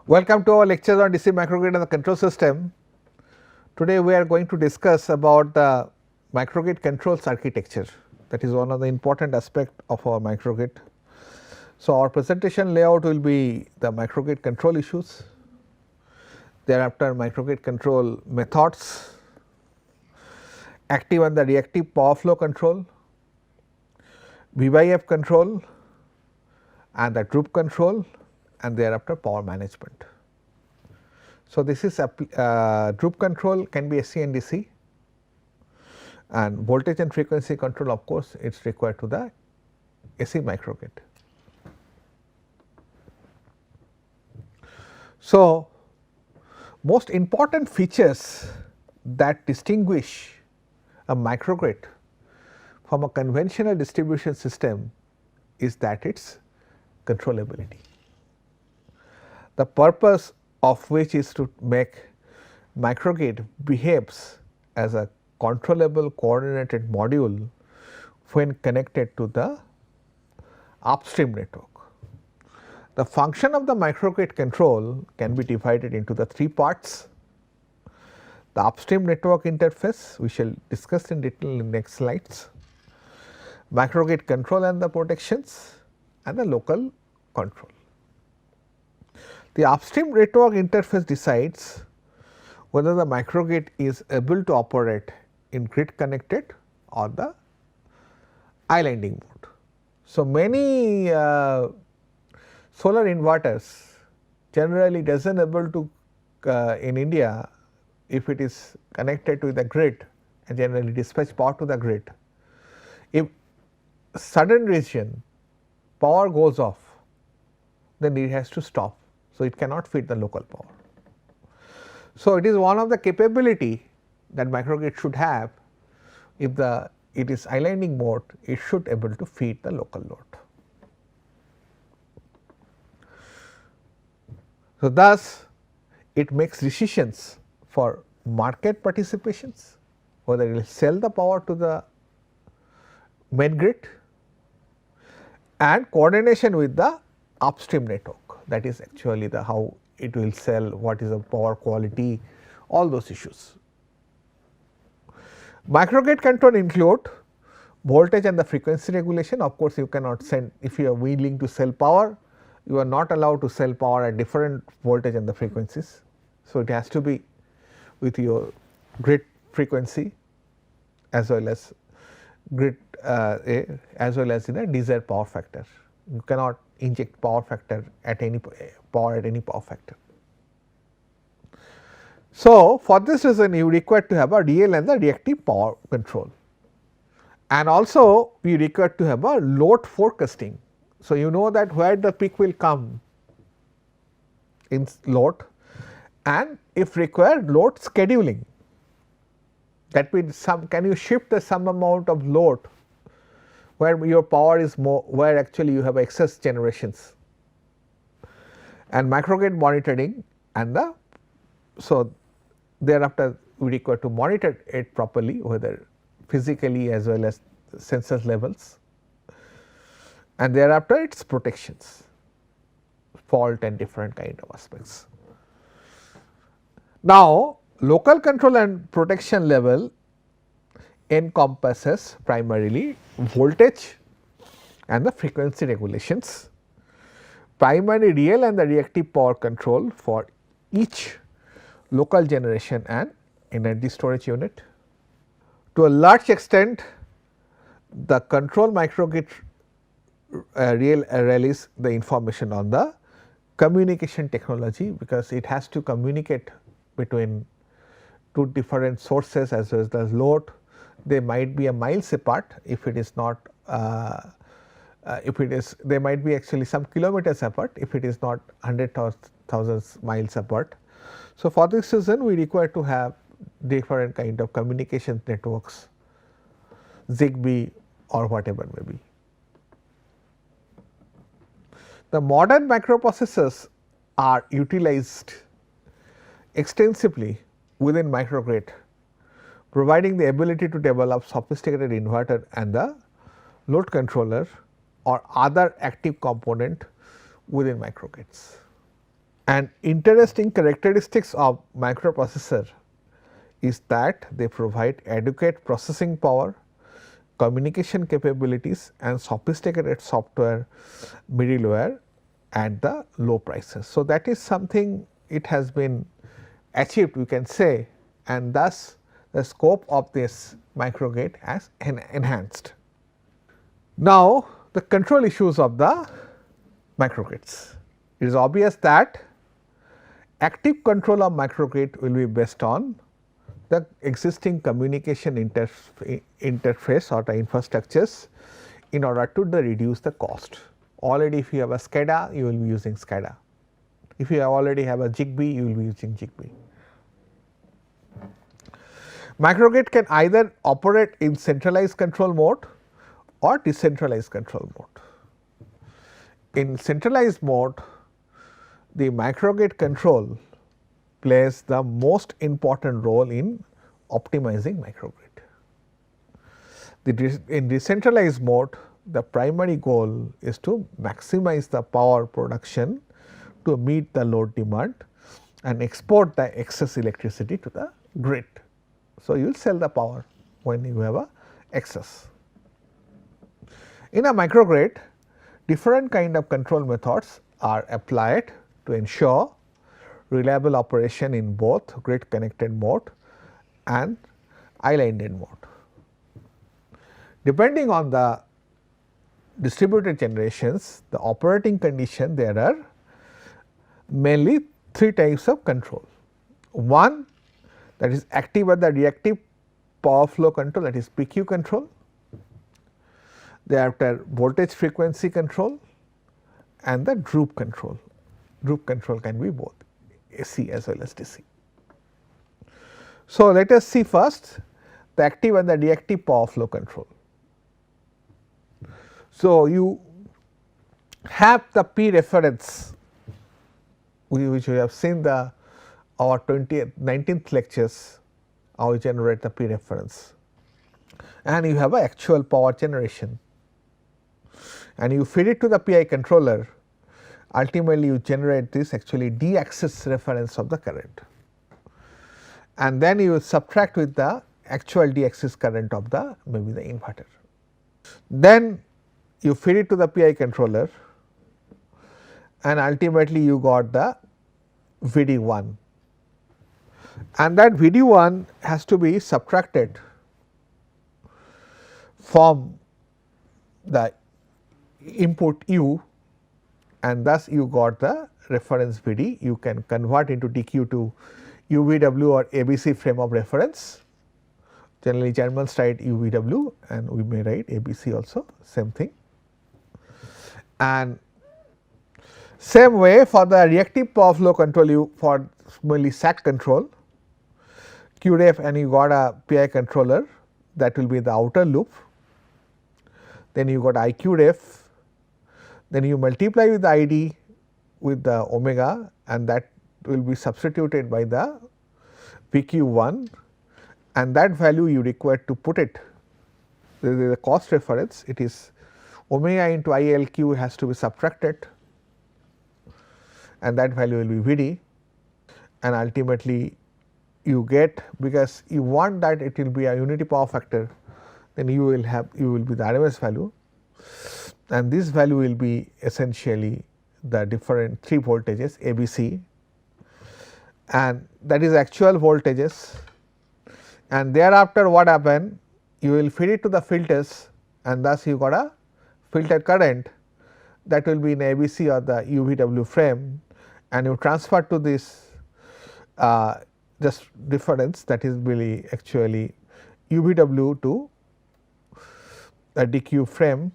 Welcome to our lectures on DC microgrid and the control system. Today we are going to discuss about the microgrid controls architecture, that is one of the important aspect of our microgrid. So, our presentation layout will be the microgrid control issues, thereafter microgrid control methods, active and the reactive power flow control, V/F control and the droop control, and thereafter power management. So, this is droop control can be AC and DC, and voltage and frequency control, of course, it is required to the AC microgrid. So, most important features that distinguish a microgrid from a conventional distribution system is that its controllability. The purpose of which is to make microgrid behaves as a controllable coordinated module when connected to the upstream network. The function of the microgrid control can be divided into the three parts: the upstream network interface, we shall discuss in detail in next slides, microgrid control and the protections, and the local control. The upstream network interface decides whether the microgrid is able to operate in grid connected or the islanding mode. So, many solar inverters generally does not able to in India, if it is connected to the grid and generally dispatch power to the grid. If sudden region power goes off, then it has to stop. So, it cannot feed the local power. So, it is one of the capability that microgrid should have. If it is islanding mode, it should able to feed the local load. So, thus it makes decisions for market participations, whether it will sell the power to the main grid, and coordination with the upstream network, that is actually the how it will sell, what is the power quality, all those issues. Microgrid control include voltage and the frequency regulation. Of course, you cannot send, if you are willing to sell power, you are not allowed to sell power at different voltage and the frequencies. So, it has to be with your grid frequency as well as grid as well as in a desired power factor. You cannot inject power factor at any power factor. So, for this reason you require to have a real and the reactive power control, and also we require to have a load forecasting. So, you know that where the peak will come in load, and if required load scheduling, that means some can you shift the some amount of load where your power is more, where actually you have excess generations, and microgrid monitoring, and the so thereafter we require to monitor it properly, whether physically as well as sensor levels, and thereafter its protections, fault and different kind of aspects. Now, local control and protection level encompasses primarily voltage and the frequency regulations, primary real and the reactive power control for each local generation and energy storage unit. To a large extent, the control microgrid release the information on the communication technology, because it has to communicate between two different sources as well as the load. They might be a miles apart, if it is not if it is, they might be actually some kilometers apart, if it is not 100,000 miles apart. So, for this reason we require to have different kind of communication networks, Zigbee or whatever may be. The modern microprocessors are utilized extensively within microgrid, providing the ability to develop sophisticated inverter and the load controller or other active component within microgrids. And interesting characteristics of microprocessor is that they provide adequate processing power, communication capabilities and sophisticated software middleware at the low prices. So, that is something it has been achieved, we can say, and thus the scope of this microgrid has enhanced. Now, the control issues of the microgrids. It is obvious that active control of microgrid will be based on the existing communication interface or the infrastructures in order to reduce the cost. Already if you have a SCADA, you will be using SCADA. If you already have a Zigbee, you will be using Zigbee. Microgrid can either operate in centralized control mode or decentralized control mode. In centralized mode, the microgrid control plays the most important role in optimizing microgrid. In decentralized mode, the primary goal is to maximize the power production to meet the load demand and export the excess electricity to the grid. So, you will sell the power when you have a excess. In a microgrid, different kind of control methods are applied to ensure reliable operation in both grid connected mode and islanded mode. Depending on the distributed generations, the operating condition, there are mainly three types of control. One, that is active and the reactive power flow control, that is PQ control. Thereafter voltage frequency control and the droop control. Droop control can be both AC as well as DC. So, let us see first the active and the reactive power flow control. So, you have the P reference which we have seen the our 19th lectures how we generate the P reference, and you have a actual power generation and you feed it to the PI controller. Ultimately, you generate this actually D axis reference of the current, and then you subtract with the actual D axis current of the maybe the inverter. Then you feed it to the PI controller and ultimately you got the VD1, and that VD1 has to be subtracted from the input U, and thus you got the reference VD. You can convert into DQ to UVW or ABC frame of reference. Generally Germans write UVW and we may write ABC also, same thing. And same way for the reactive power flow control, you for mainly SAC control, QREF, and you got a PI controller that will be the outer loop. Then you got IQREF, then you multiply with the ID with the omega, and that will be substituted by the PQ1, and that value you require to put it, the cost reference, it is omega into ILQ has to be subtracted, and that value will be VD, and ultimately you get, because you want that it will be a unity power factor, then you will be the RMS value, and this value will be essentially the different 3 voltages ABC, and that is actual voltages. And thereafter what happen, you will feed it to the filters, and thus you got a filter current that will be in ABC or the UVW frame, and you transfer to this just difference, that is really actually UVW to the DQ frame,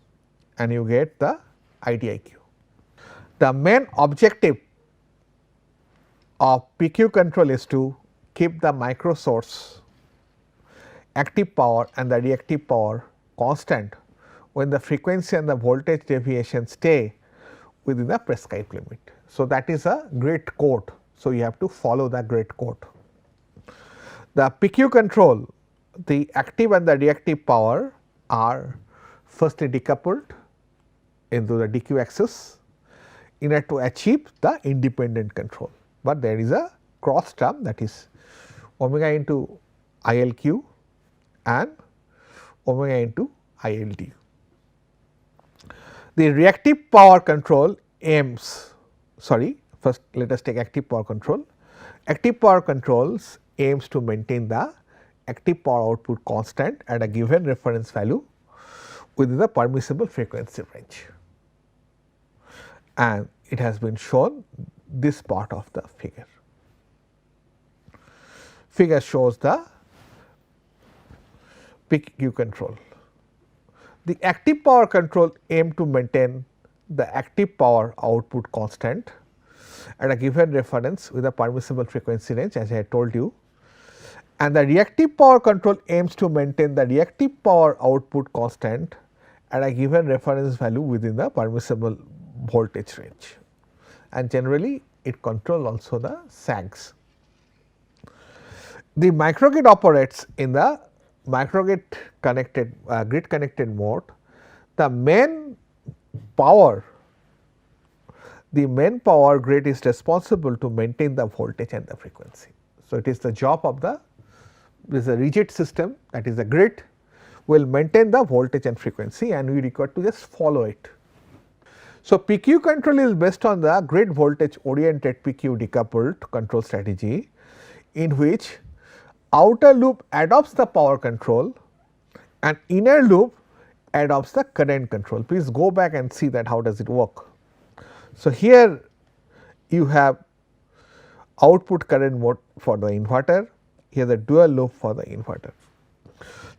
and you get the IDIQ. The main objective of PQ control is to keep the micro source active power and the reactive power constant when the frequency and the voltage deviation stay within the prescribed limit. So, that is a grid code. So, you have to follow the grid code. The PQ control, the active and the reactive power are firstly decoupled into the DQ axis. in order to achieve the independent control, but there is a cross term, that is omega into ILQ and omega into ILD. The reactive power control aims, first let us take active power control. Active power controls aims to maintain the active power output constant at a given reference value within the permissible frequency range, and it has been shown this part of the figure. Figure shows the PQ control. The active power control aim to maintain the active power output constant at a given reference with a permissible frequency range, as I had told you, and the reactive power control aims to maintain the reactive power output constant at a given reference value within the permissible voltage range, and generally it controls also the sags. The microgrid operates in the microgrid connected grid connected mode. The main power grid is responsible to maintain the voltage and the frequency. So, it is the job of the, this is a rigid system, that is the grid will maintain the voltage and frequency, and we require to just follow it. So, PQ control is based on the grid voltage oriented PQ decoupled control strategy, in which outer loop adopts the power control and inner loop adopts the current control. Please go back and see that how does it work. So, here you have output current mode for the inverter, here the dual loop for the inverter.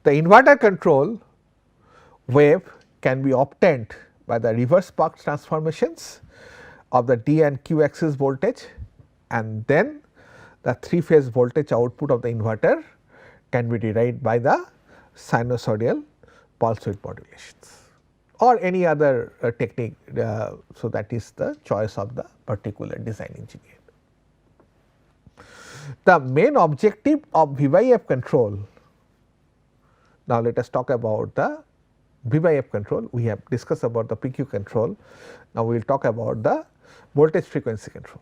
The inverter control wave can be obtained by the reverse Buck transformations of the D and Q axis voltage, and then the 3-phase voltage output of the inverter can be derived by the sinusoidal pulse width modulations or any other technique. So, that is the choice of the particular design engineer. The main objective of V/F control, now let us talk about the V/F control. We have discussed about the PQ control, now we will talk about the voltage frequency control,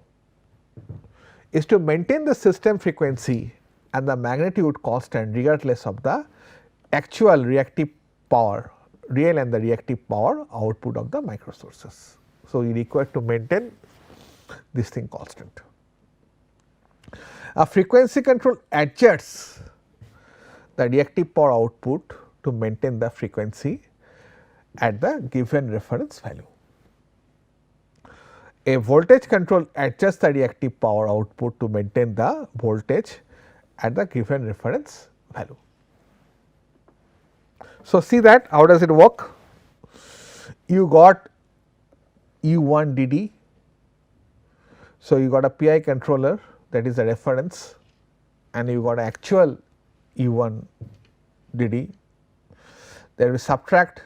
is to maintain the system frequency and the magnitude constant regardless of the actual reactive power, real and the reactive power output of the micro sources. So, we require to maintain this thing constant. A frequency control adjusts the reactive power output to maintain the frequency at the given reference value. A voltage control adjusts the reactive power output to maintain the voltage at the given reference value. So, see that how does it work? You got U1 DD. So, you got a PI controller, that is a reference, and you got actual U1 DD. Then you subtract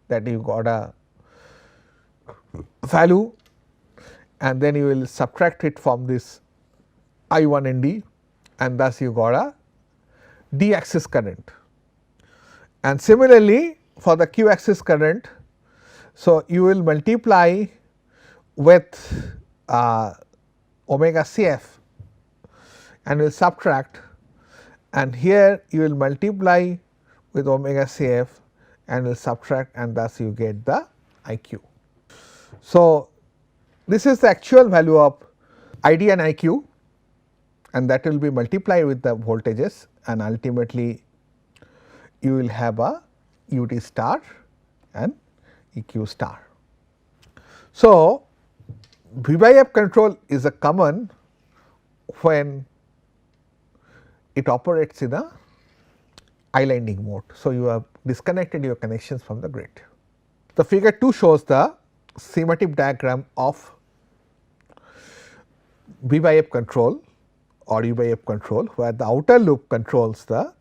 that, you got a value, and then you will subtract it from this I1 ND, and thus you got a D axis current. And similarly for the Q axis current, so you will multiply with omega Cf and will subtract, and here you will multiply with omega Cf and will subtract, and thus you get the IQ. So, this is the actual value of ID and IQ, and that will be multiplied with the voltages, and ultimately you will have a UT star and EQ star. So, V/F control is a common when it operates in a islanding mode. So, you have disconnected your connections from the grid. The figure 2 shows the schematic diagram of V/F control or U/F control, where the outer loop controls the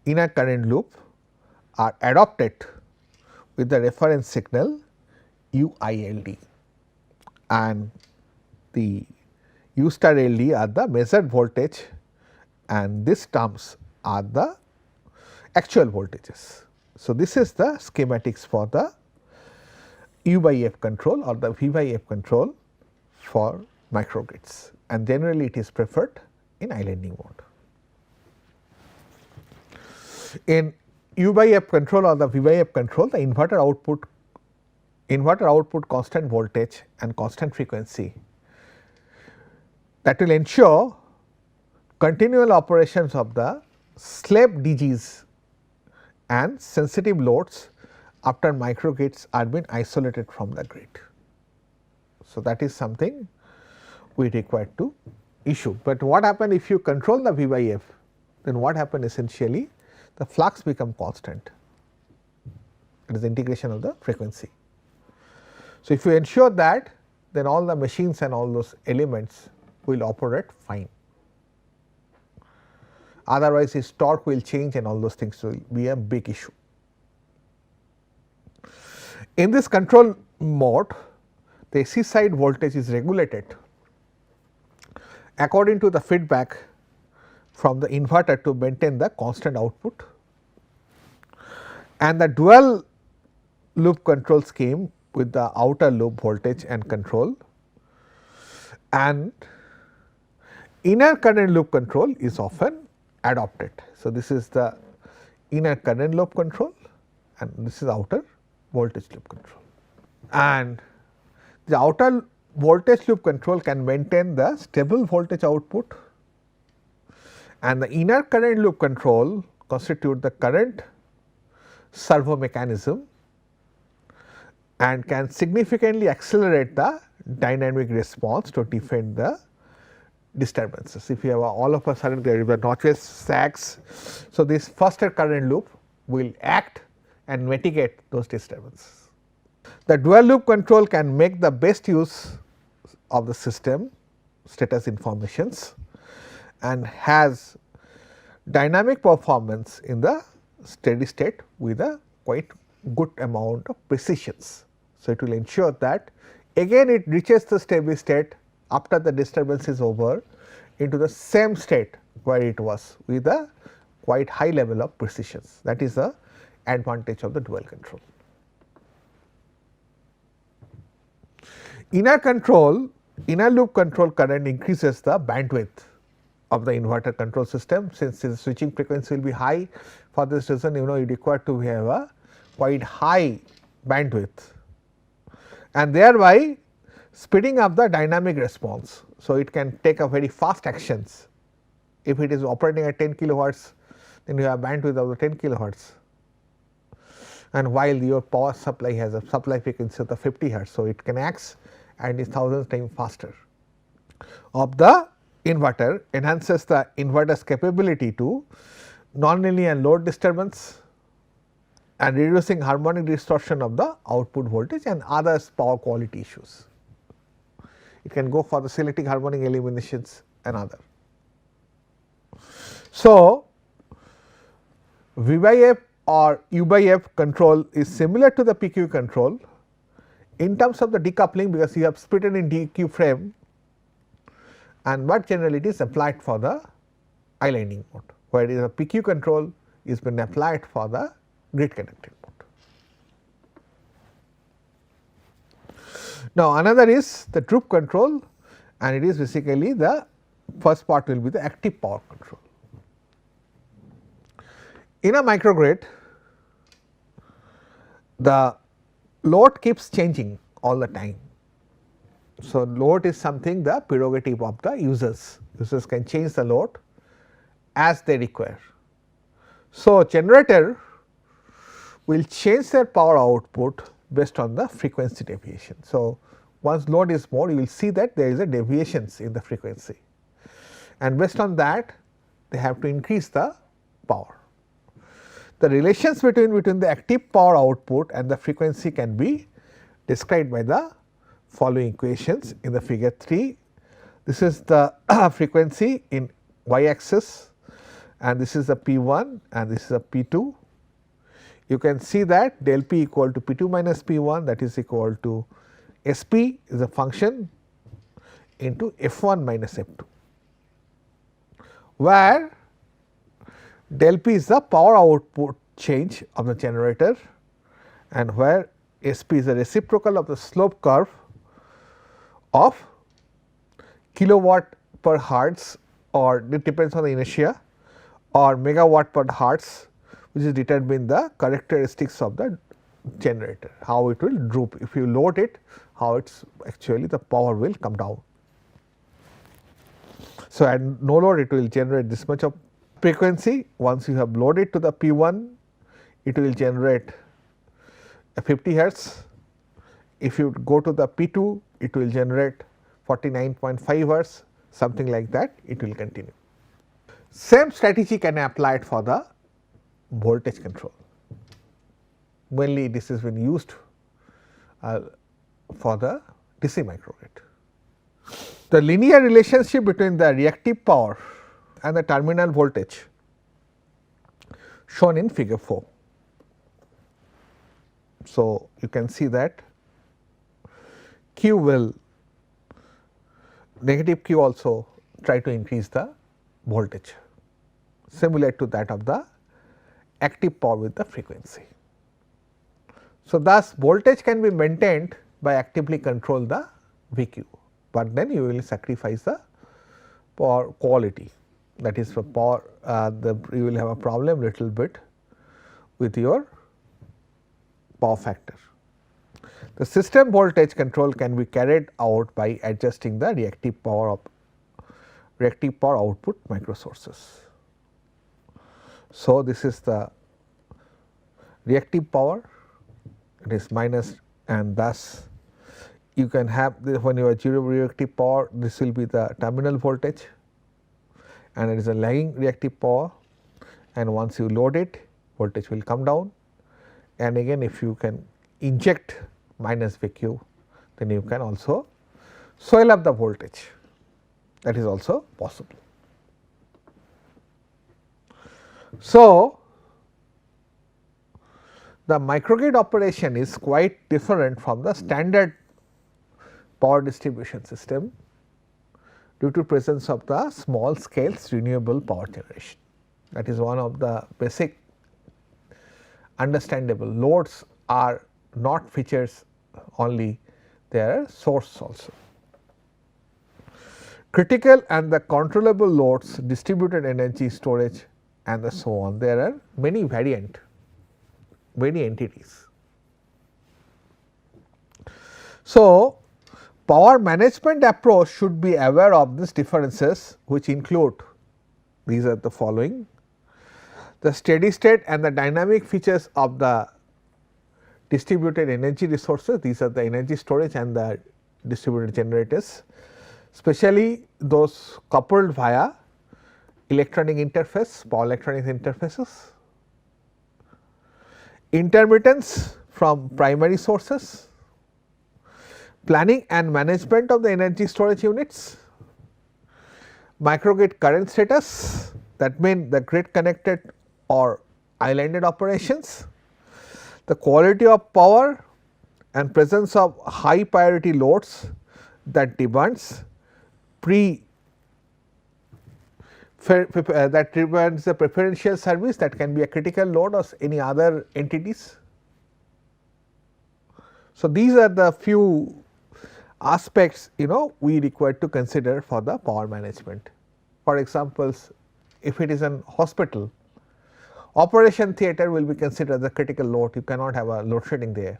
inner current loop are adopted with the reference signal UILD, and the U star LD are the measured voltage, and these terms are the actual voltages. So, this is the schematics for the U by F control or the V by F control for microgrids, and generally it is preferred in islanding mode. In U by F control or the V by F control, the inverter output constant voltage and constant frequency, that will ensure continual operations of the slave DGs and sensitive loads after microgrids are been isolated from the grid. So, that is something we require to issue, but what happen if you control the V by F, then what happen essentially, the flux become constant, it is the integration of the frequency. So, if you ensure that, then all the machines and all those elements will operate fine, otherwise its torque will change and all those things will be a big issue. In this control mode, the AC side voltage is regulated according to the feedback from the inverter to maintain the constant output, and the dual loop control scheme with the outer loop voltage and control and inner current loop control is often adopted. So, this is the inner current loop control and this is outer voltage loop control, and the outer voltage loop control can maintain the stable voltage output, and the inner current loop control constitute the current servo mechanism and can significantly accelerate the dynamic response to defend the disturbances. If you have all of a sudden there is a northwest sags, so this faster current loop will act and mitigate those disturbances. The dual loop control can make the best use of the system status informations and has dynamic performance in the steady state with a quite good amount of precisions. So, it will ensure that again it reaches the steady state after the disturbance is over into the same state where it was with a quite high level of precisions. That is the advantage of the dual control. Inner loop control current increases the bandwidth of the inverter control system, since the switching frequency will be high. For this reason, you require to have a quite high bandwidth and thereby speeding up the dynamic response. So, it can take a very fast actions. If it is operating at 10 kilohertz, then you have bandwidth of the 10 kilohertz, and while your power supply has a supply frequency of the 50 hertz. So, it can act and is thousands times faster. Of the inverter enhances the inverter's capability to nonlinear load disturbance and reducing harmonic distortion of the output voltage and other power quality issues. It can go for the selective harmonic eliminations and other. So, V by F or U by F control is similar to the PQ control in terms of the decoupling, because you have split it in DQ frame, and but generally it is applied for the islanding mode, whereas the PQ control is been applied for the grid connected mode. Now, another is the troop control, and it is basically the first part will be the active power control. In a microgrid, the load keeps changing all the time. So, load is something the prerogative of the users. Users can change the load as they require. So, generator will change their power output based on the frequency deviation. So, once load is more, you will see that there is a deviations in the frequency, and based on that they have to increase the power. The relations between the active power output and the frequency can be described by the following equations in the figure 3. This is the frequency in y axis, and this is the P1 and this is a P2. You can see that del P equal to P2 minus P1, that is equal to SP is a function into F1 minus F2, where del P is the power output change of the generator and where SP is the reciprocal of the slope curve of kilowatt per hertz, or it depends on the inertia, or megawatt per hertz, which is determine the characteristics of the generator, how it will droop. If you load it, how it's actually the power will come down. So, at no load it will generate this much of frequency. Once you have loaded to the P1, it will generate a 50 hertz. If you go to the P2, it will generate 49.5 hertz, something like that, it will continue. Same strategy can be applied for the voltage control. Mainly this has been used for the DC microgrid. The linear relationship between the reactive power and the terminal voltage shown in figure 4. So, you can see that Q will negative Q also try to increase the voltage, similar to that of the active power with the frequency. So, thus voltage can be maintained by actively control the VQ, but then you will sacrifice the power quality, that is for power you will have a problem little bit with your power factor. The system voltage control can be carried out by adjusting the reactive power output microsources. So, this is the reactive power, it is minus, and thus you can have when you have 0 reactive power, this will be the terminal voltage, and it is a lagging reactive power, and once you load it, voltage will come down, and again if you can inject minus VQ, then you can also swell up the voltage, that is also possible. So, the microgrid operation is quite different from the standard power distribution system due to presence of the small scales renewable power generation. That is one of the basic understandable. Loads are not features only, they are source also. Critical and the controllable loads, distributed energy storage, and so on, there are many many entities. So, power management approach should be aware of these differences, which include these are the following: the steady state and the dynamic features of the distributed energy resources, these are the energy storage and the distributed generators, especially those coupled via electronic interface, power electronic interfaces, intermittence from primary sources, planning and management of the energy storage units, microgrid current status, that means the grid connected or islanded operations, the quality of power and presence of high priority loads that demands that demands the preferential service, that can be a critical load or any other entities. So, these are the few aspects we require to consider for the power management. For example, if it is an hospital, operation theatre will be considered the critical load, you cannot have a load shedding there.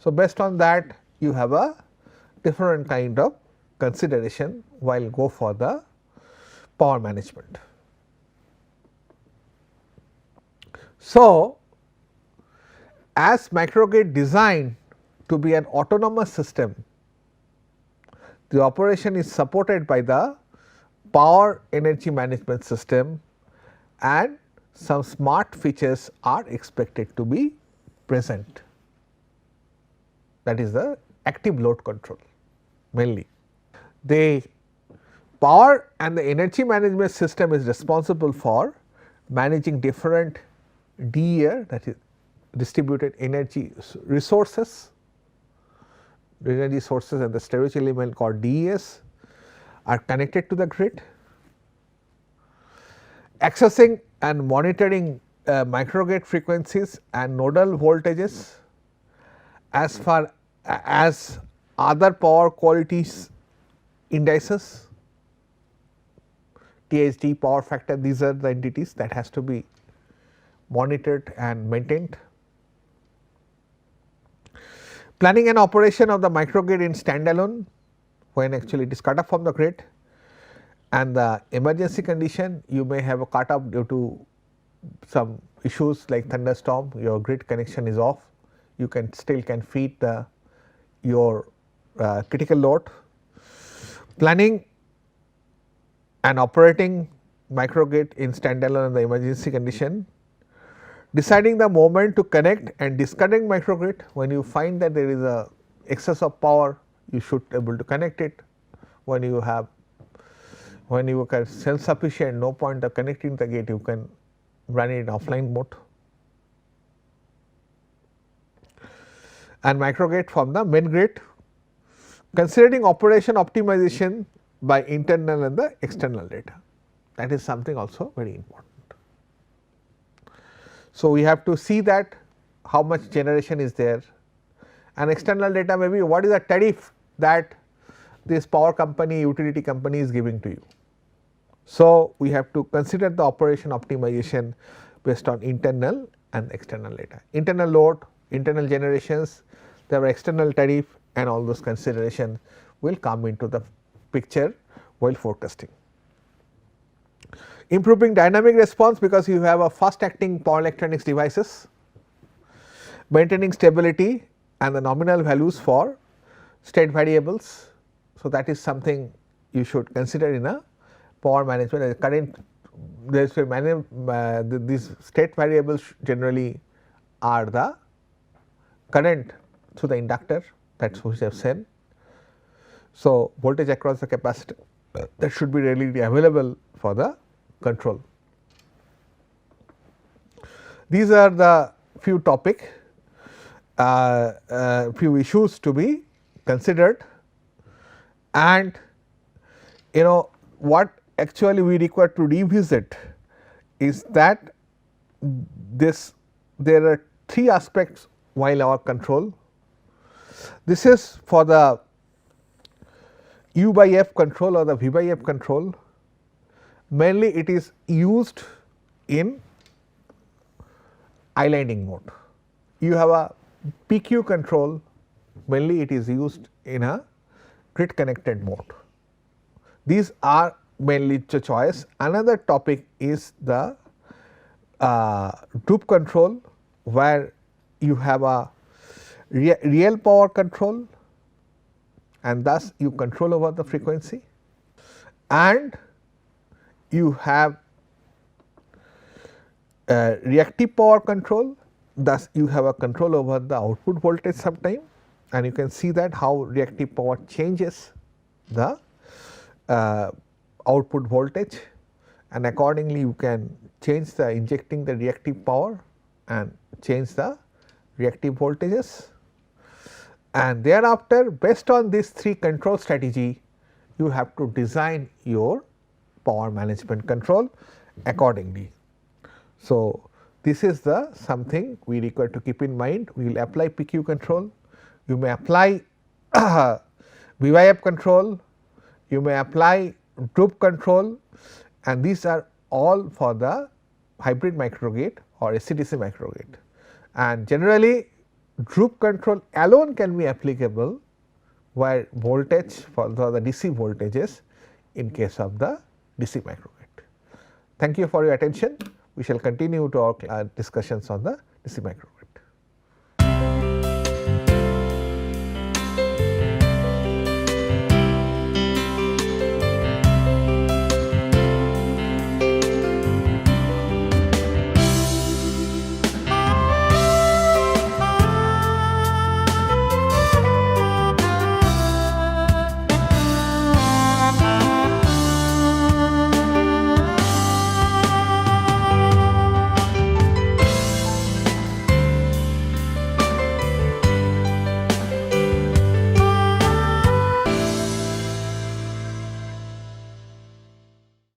So, based on that you have a different kind of consideration while go for the power management. So, as microgrid designed to be an autonomous system, the operation is supported by the power energy management system, and some smart features are expected to be present, that is the active load control mainly. The power and the energy management system is responsible for managing different DER, that is distributed energy resources, energy sources, and the storage element called DES are connected to the grid. Accessing and monitoring microgrid frequencies and nodal voltages, as far as other power qualities indices, THD, power factor, these are the entities that has to be monitored and maintained. Planning and operation of the microgrid in standalone when actually it is cut off from the grid, and the emergency condition you may have a cut off due to some issues like thunderstorm, your grid connection is off, you can still feed your critical load. Planning and operating microgrid in standalone and the emergency condition, deciding the moment to connect and disconnect microgrid. When you find that there is a excess of power, you should be able to connect it. When you are self sufficient, no point of connecting the gate, you can run it in offline mode. And microgrid from the main grid, considering operation optimization by internal and the external data, that is something also very important. So, we have to see that how much generation is there, and external data may be what is the tariff that this power company, utility company is giving to you. So, we have to consider the operation optimization based on internal and external data, internal load, internal generations, there are external tariff, and all those considerations will come into the picture while forecasting. Improving dynamic response, because you have a fast acting power electronics devices, maintaining stability and the nominal values for state variables. So, that is something you should consider in a power management. Current these state variables generally are the current through the inductor, that is what we have said. So, voltage across the capacitor that should be readily available for the control. These are the few few issues to be considered, and what actually we require to revisit is that there are three aspects while our control. This is for the U by F control or the V by F control. Mainly it is used in islanding mode. You have a PQ control, mainly it is used in a grid connected mode. These are mainly the choice. Another topic is the droop control, where you have a real power control, and thus you control over the frequency, and you have reactive power control, thus you have a control over the output voltage sometime, and you can see that how reactive power changes the output voltage, and accordingly you can change the injecting the reactive power and change the reactive voltages. And thereafter, based on these three control strategy, you have to design your power management control accordingly. So, this is the something we require to keep in mind. We will apply PQ control, you may apply VYF control, you may apply droop control, and these are all for the hybrid microgrid or AC/DC microgrid. And generally droop control alone can be applicable where voltage for the DC voltages in case of the DC microgrid. Thank you for your attention. We shall continue to our discussions on the DC microgrid.